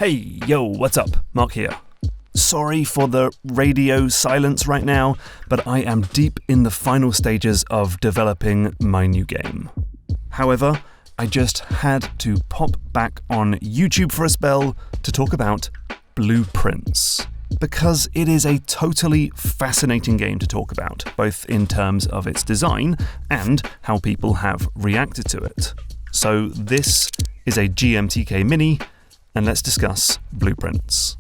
Hey, yo, what's up? Mark here. Sorry for the radio silence right now, but I am deep in the final stages of developing my new game. However, I just had to pop back on YouTube for a spell to talk about Blueprints, because it is a totally fascinating game to talk about, both in terms of its design and how people have reacted to it. So this is a GMTK mini, and let's discuss Blueprints.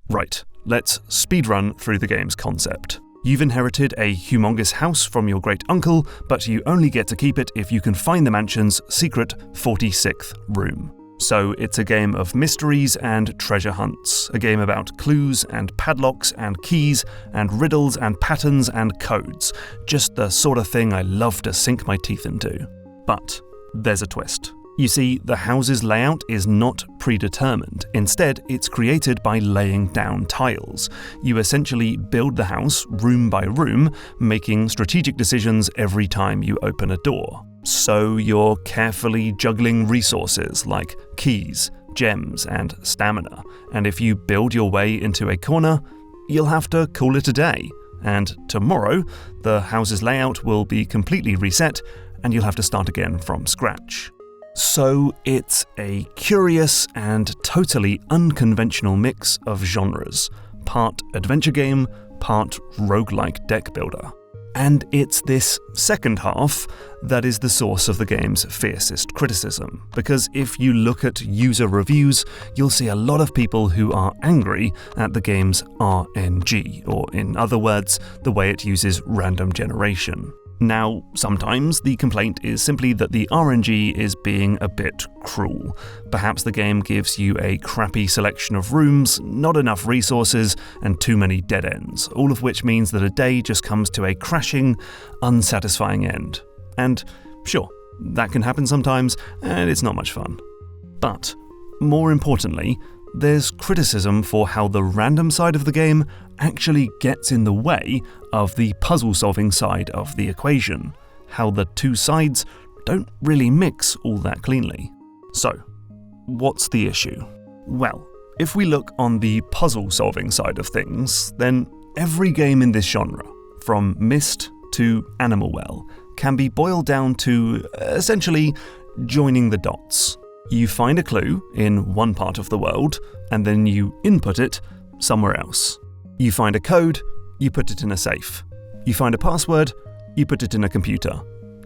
Right, let's speedrun through the game's concept. You've inherited a humongous house from your great uncle, but you only get to keep it if you can find the mansion's secret 46th room. So it's a game of mysteries and treasure hunts, a game about clues and padlocks and keys and riddles and patterns and codes, just the sort of thing I love to sink my teeth into. But there's a twist. You see, the house's layout is not predetermined. Instead, it's created by laying down tiles. You essentially build the house room by room, making strategic decisions every time you open a door. So you're carefully juggling resources like keys, gems, and stamina. And if you build your way into a corner, you'll have to call it a day. And tomorrow, the house's layout will be completely reset, and you'll have to start again from scratch. So it's a curious and totally unconventional mix of genres, part adventure game, part roguelike deck builder. And it's this second half that is the source of the game's fiercest criticism, because if you look at user reviews, you'll see a lot of people who are angry at the game's RNG, or in other words, the way it uses random generation. Now, sometimes the complaint is simply that the RNG is being a bit cruel. Perhaps the game gives you a crappy selection of rooms, not enough resources, and too many dead ends, all of which means that a day just comes to a crashing, unsatisfying end. And sure, that can happen sometimes, and it's not much fun. But, more importantly, there's criticism for how the random side of the game actually gets in the way of the puzzle-solving side of the equation, how the two sides don't really mix all that cleanly. So, what's the issue? Well, if we look on the puzzle-solving side of things, then every game in this genre, from Myst to Animal Well, can be boiled down to, essentially, joining the dots. You find a clue in one part of the world, and then you input it somewhere else. You find a code, you put it in a safe. You find a password, you put it in a computer.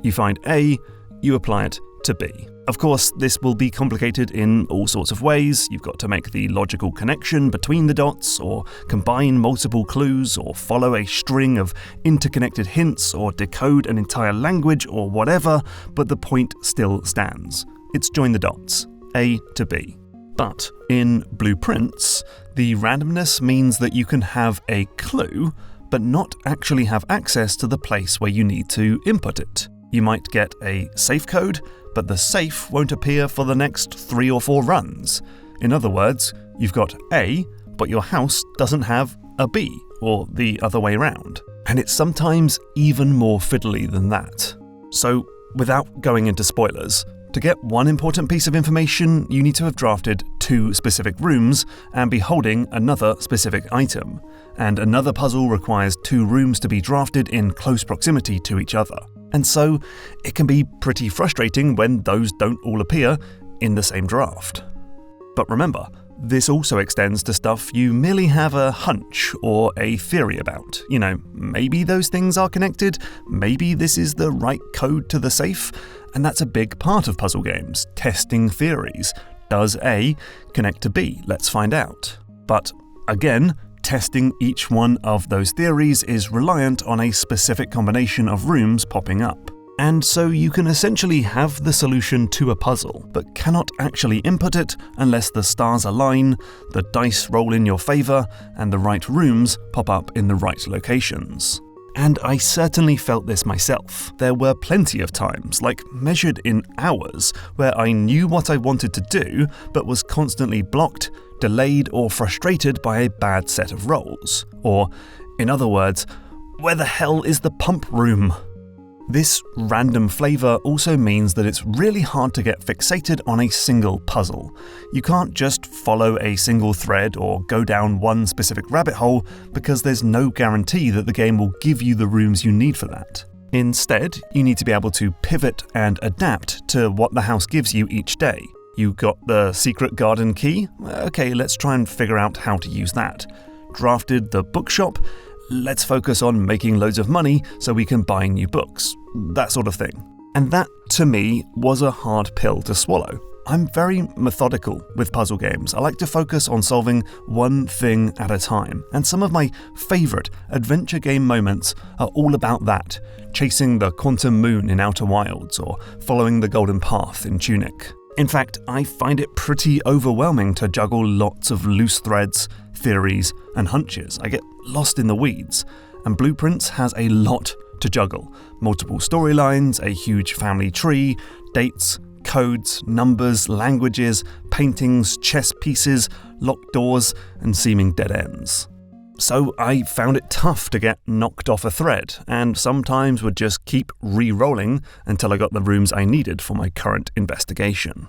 You find A, you apply it to B. Of course, this will be complicated in all sorts of ways. You've got to make the logical connection between the dots, or combine multiple clues, or follow a string of interconnected hints, or decode an entire language, or whatever, but the point still stands. It's join the dots, A to B. But in Blueprints, the randomness means that you can have a clue, but not actually have access to the place where you need to input it. You might get a safe code, but the safe won't appear for the next 3 or 4 runs. In other words, you've got A, but your house doesn't have a B, or the other way around. And it's sometimes even more fiddly than that. So, without going into spoilers, to get one important piece of information, you need to have drafted 2 specific rooms and be holding another specific item. And another puzzle requires 2 rooms to be drafted in close proximity to each other. And so, it can be pretty frustrating when those don't all appear in the same draft. But remember, this also extends to stuff you merely have a hunch or a theory about. You know, maybe those things are connected, maybe this is the right code to the safe, and that's a big part of puzzle games, testing theories. Does A connect to B? Let's find out. But again, testing each one of those theories is reliant on a specific combination of rooms popping up. And so you can essentially have the solution to a puzzle, but cannot actually input it unless the stars align, the dice roll in your favor, and the right rooms pop up in the right locations. And I certainly felt this myself. There were plenty of times, like measured in hours, where I knew what I wanted to do, but was constantly blocked, delayed, or frustrated by a bad set of rolls. Or, in other words, where the hell is the pump room? This random flavour also means that it's really hard to get fixated on a single puzzle. You can't just follow a single thread or go down one specific rabbit hole because there's no guarantee that the game will give you the rooms you need for that. Instead, you need to be able to pivot and adapt to what the house gives you each day. You got the secret garden key? Okay, let's try and figure out how to use that. Drafted the bookshop? Let's focus on making loads of money so we can buy new books. That sort of thing. And that, to me, was a hard pill to swallow. I'm very methodical with puzzle games. I like to focus on solving one thing at a time. And some of my favourite adventure game moments are all about that. Chasing the quantum moon in Outer Wilds or following the golden path in Tunic. In fact, I find it pretty overwhelming to juggle lots of loose threads, theories, and hunches. I get lost in the weeds, and Blueprints has a lot to juggle. Multiple storylines, a huge family tree, dates, codes, numbers, languages, paintings, chess pieces, locked doors, and seeming dead ends. So I found it tough to get knocked off a thread, and sometimes would just keep re-rolling until I got the rooms I needed for my current investigation.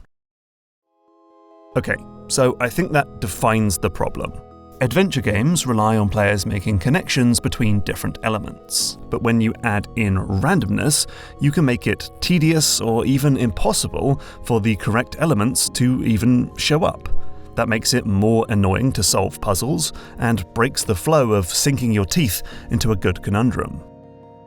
Okay, so I think that defines the problem. Adventure games rely on players making connections between different elements, but when you add in randomness, you can make it tedious or even impossible for the correct elements to even show up. That makes it more annoying to solve puzzles and breaks the flow of sinking your teeth into a good conundrum.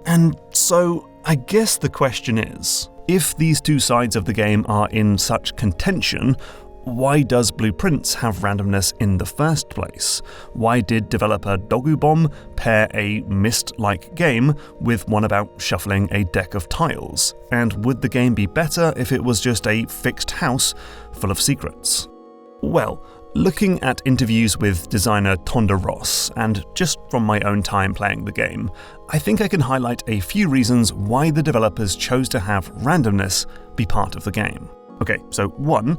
And so, I guess the question is, if these two sides of the game are in such contention, why does Blueprints have randomness in the first place? Why did developer Dogubomb pair a Myst-like game with one about shuffling a deck of tiles? And would the game be better if it was just a fixed house full of secrets? Well, looking at interviews with designer Tonda Ross, and just from my own time playing the game, I think I can highlight a few reasons why the developers chose to have randomness be part of the game. Okay, so 1,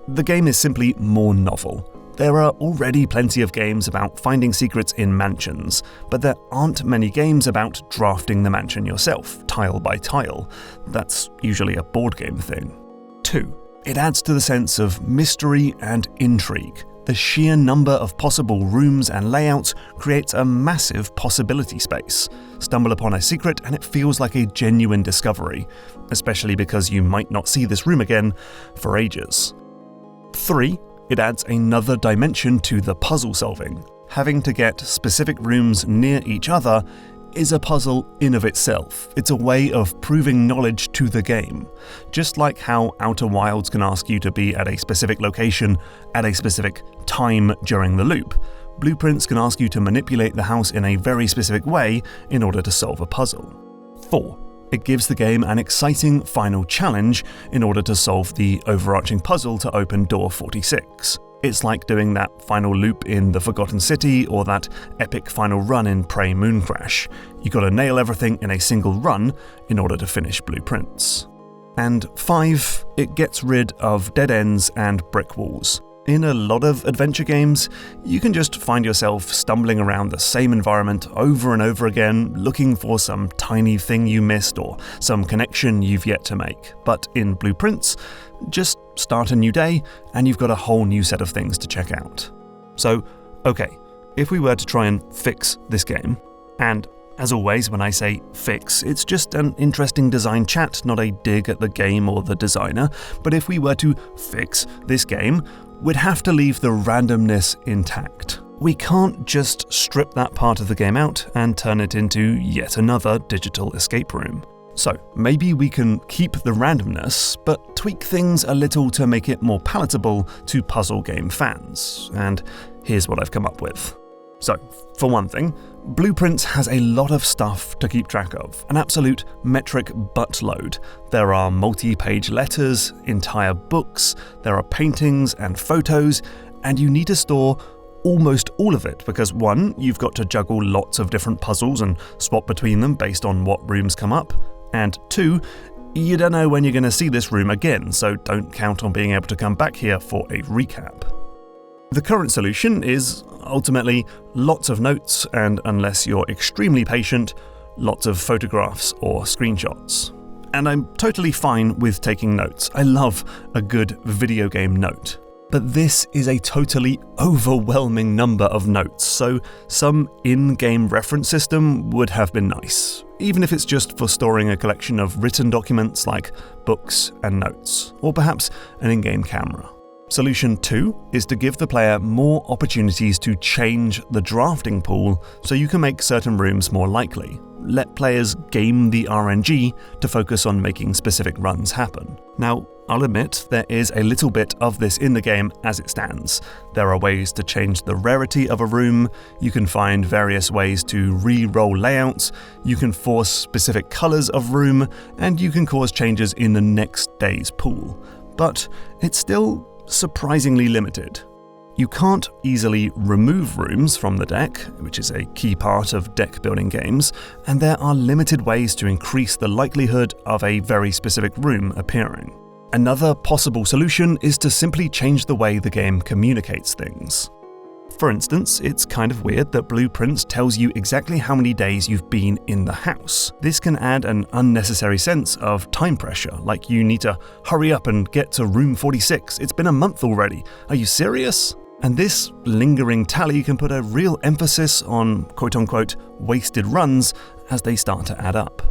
the game is simply more novel. There are already plenty of games about finding secrets in mansions, but there aren't many games about drafting the mansion yourself, tile by tile. That's usually a board game thing. 2, it adds to the sense of mystery and intrigue. The sheer number of possible rooms and layouts creates a massive possibility space. Stumble upon a secret and it feels like a genuine discovery, especially because you might not see this room again for ages. 3, it adds another dimension to the puzzle solving. Having to get specific rooms near each other is a puzzle in of itself. It's a way of proving knowledge to the game. Just like how Outer Wilds can ask you to be at a specific location at a specific time during the loop, Blueprints can ask you to manipulate the house in a very specific way in order to solve a puzzle. 4, it gives the game an exciting final challenge in order to solve the overarching puzzle to open door 46. It's like doing that final loop in The Forgotten City or that epic final run in Prey Mooncrash. You gotta nail everything in a single run in order to finish Blueprints. And 5, it gets rid of dead ends and brick walls. In a lot of adventure games, you can just find yourself stumbling around the same environment over and over again, looking for some tiny thing you missed or some connection you've yet to make. But in Blueprints, just start a new day and you've got a whole new set of things to check out. So, okay, if we were to try and fix this game, and as always when I say fix, it's just an interesting design chat, not a dig at the game or the designer, but if we were to fix this game, we'd have to leave the randomness intact. We can't just strip that part of the game out and turn it into yet another digital escape room. So maybe we can keep the randomness, but tweak things a little to make it more palatable to puzzle game fans. And here's what I've come up with. So, for one thing, Blueprints has a lot of stuff to keep track of, an absolute metric buttload. There are multi-page letters, entire books, there are paintings and photos, and you need to store almost all of it because 1, you've got to juggle lots of different puzzles and swap between them based on what rooms come up, and 2, you don't know when you're going to see this room again, so don't count on being able to come back here for a recap. The current solution is, ultimately, lots of notes and, unless you're extremely patient, lots of photographs or screenshots. And I'm totally fine with taking notes. I love a good video game note. But this is a totally overwhelming number of notes, so some in-game reference system would have been nice, even if it's just for storing a collection of written documents like books and notes, or perhaps an in-game camera. Solution 2 is to give the player more opportunities to change the drafting pool so you can make certain rooms more likely. Let players game the RNG to focus on making specific runs happen. Now, I'll admit there is a little bit of this in the game as it stands. There are ways to change the rarity of a room, you can find various ways to re-roll layouts, you can force specific colours of room, and you can cause changes in the next day's pool. But it's still surprisingly limited. You can't easily remove rooms from the deck, which is a key part of deck building games, and there are limited ways to increase the likelihood of a very specific room appearing. Another possible solution is to simply change the way the game communicates things. For instance, it's kind of weird that Blueprints tells you exactly how many days you've been in the house. This can add an unnecessary sense of time pressure, like you need to hurry up and get to room 46. It's been a month already. Are you serious? And this lingering tally can put a real emphasis on quote-unquote wasted runs as they start to add up.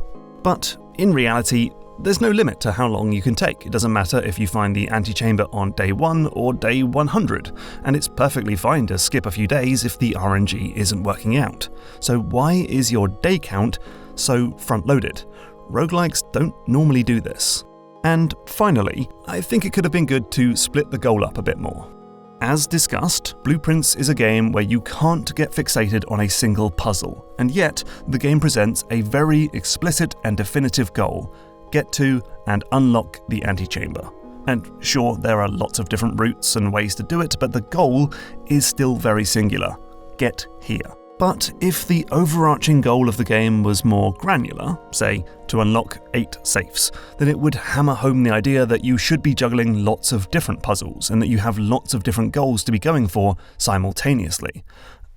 But in reality, there's no limit to how long you can take. It doesn't matter if you find the antechamber on day 1 or day 100, and it's perfectly fine to skip a few days if the RNG isn't working out. So why is your day count so front-loaded? Roguelikes don't normally do this. And finally, I think it could have been good to split the goal up a bit more. As discussed, Blueprints is a game where you can't get fixated on a single puzzle, and yet the game presents a very explicit and definitive goal: get to and unlock the antechamber. And sure, there are lots of different routes and ways to do it, but the goal is still very singular: get here. But if the overarching goal of the game was more granular, say to unlock 8 safes, then it would hammer home the idea that you should be juggling lots of different puzzles and that you have lots of different goals to be going for simultaneously.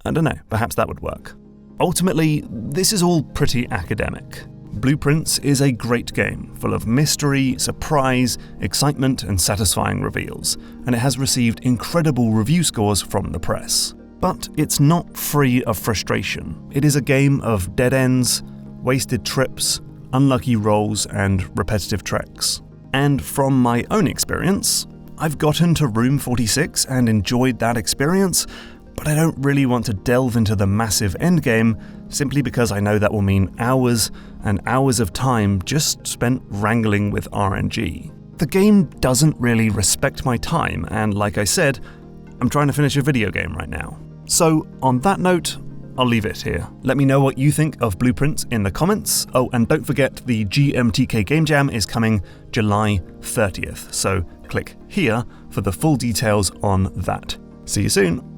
I don't know, perhaps that would work. Ultimately, this is all pretty academic. Blueprints is a great game, full of mystery, surprise, excitement, and satisfying reveals, and it has received incredible review scores from the press. But it's not free of frustration. It is a game of dead ends, wasted trips, unlucky rolls, and repetitive treks. And from my own experience, I've gotten to room 46 and enjoyed that experience, but I don't really want to delve into the massive endgame simply because I know that will mean hours and hours of time just spent wrangling with RNG. The game doesn't really respect my time, and like I said, I'm trying to finish a video game right now. So on that note, I'll leave it here. Let me know what you think of Blueprints in the comments. Oh, and don't forget the GMTK Game Jam is coming July 30th, so click here for the full details on that. See you soon!